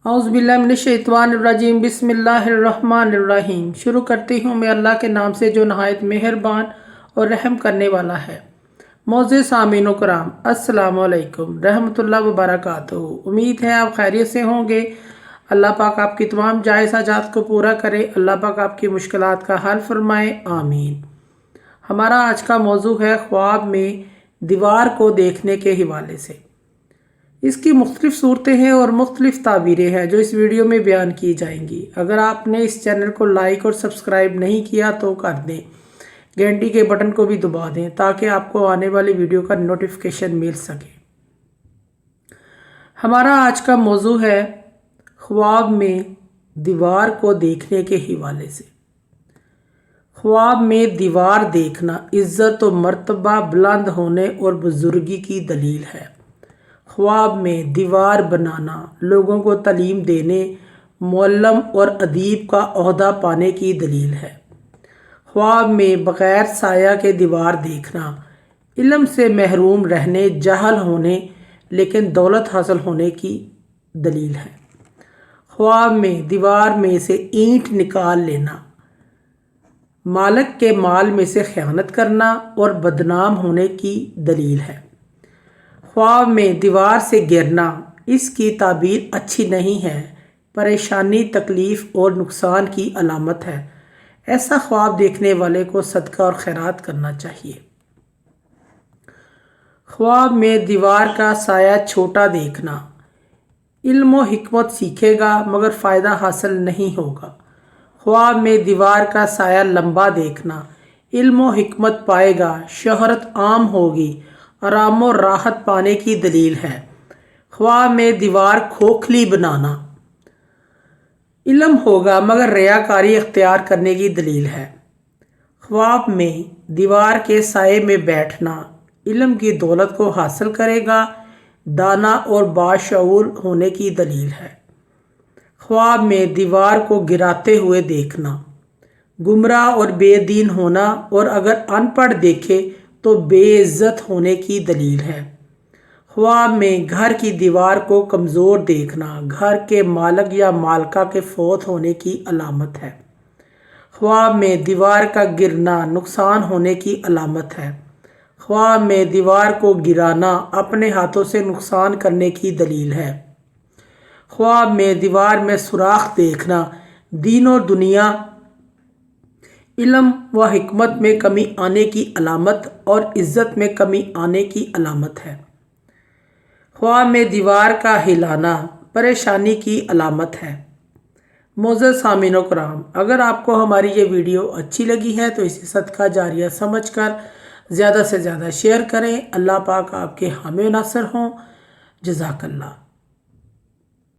औज़ुबिल्लाहिमिनश्शैतानिर्रजीम बिस्मिल्लाहिर्रहमानिर्रहीम। शुरू करती हूँ मैं अल्लाह के नाम से जो नहायत मेहरबान और रहम करने वाला है। मौज़े सामीन कराम, अस्सलामु अलैकुम रहमतुल्लाहि व बरकातुहू। उम्मीद है आप खैरियत से होंगे। अल्लाह पाक आपकी तमाम जायज़ हाजात को पूरा करे। अल्लाह पाक आपकी मुश्किलात का हल फरमाए, आमीन। हमारा आज का मौजू है ख्वाब में दीवार को देखने के हवाले से। इसकी मुख्तलिफ़ सूरतें हैं और मुख्तलिफ़ ताबीरें हैं जो इस वीडियो में बयान की जाएंगी। अगर आपने इस चैनल को लाइक और सब्सक्राइब नहीं किया तो कर दें, घंटी के बटन को भी दबा दें ताकि आपको आने वाली वीडियो का नोटिफिकेशन मिल सके। हमारा आज का मौजू है ख्वाब में दीवार को देखने के हवाले से। ख्वाब में दीवार देखना इज़्ज़त और मर्तबा बुलंद होने और बुजुर्गी की दलील है। ख्वाब में दीवार बनाना लोगों को तालीम देने, मुअल्लम और अदीब का ओहदा पाने की दलील है। ख्वाब में बग़ैर साया के दीवार देखना इल्म से महरूम रहने, जहल होने लेकिन दौलत हासिल होने की दलील है। ख्वाब में दीवार में से ईंट निकाल लेना मालिक के माल में से ख़यानत करना और बदनाम होने की दलील है। ख्वाब में दीवार से गिरना इसकी ताबीर अच्छी नहीं है, परेशानी, तकलीफ़ और नुकसान की अलामत है। ऐसा ख्वाब देखने वाले को सदका और खैरात करना चाहिए। ख्वाब में दीवार का साया छोटा देखना इल्म व हिकमत सीखेगा मगर फ़ायदा हासिल नहीं होगा। ख्वाब में दीवार का साया लंबा देखना इल्म व हिकमत पाएगा, शोहरत आम होगी, आराम और राहत पाने की दलील है। ख्वाब में दीवार खोखली बनाना इल्म होगा मगर रियाकारी इख्तियार करने की दलील है। ख्वाब में दीवार के साए में बैठना इल्म की दौलत को हासिल करेगा, दाना और बाशऊर होने की दलील है। ख्वाब में दीवार को गिराते हुए देखना गुमराह और बेदीन होना और अगर अनपढ़ देखे तो बेइज्जत होने की दलील है। ख्वाब में घर की दीवार को कमज़ोर देखना घर के मालिक या मालका के फौत होने की अलामत है। ख्वाब में दीवार का गिरना नुकसान होने की अलामत है। ख्वाब में दीवार को गिराना अपने हाथों से नुकसान करने की दलील है। ख्वाब में दीवार में सुराख देखना दीन और दुनिया, इल्म व हिकमत में कमी आने की अलामत और इज़्ज़त में कमी आने की अलामत है। ख्वाब में दीवार का हिलाना परेशानी की अलामत है। मोअज़्ज़ज़ सामीन कराम, अगर आपको हमारी ये वीडियो अच्छी लगी है तो इसे सदका जारिया समझकर ज़्यादा से ज़्यादा शेयर करें। अल्लाह पाक आपके हामी नासर हों। जज़ाकल्लाह।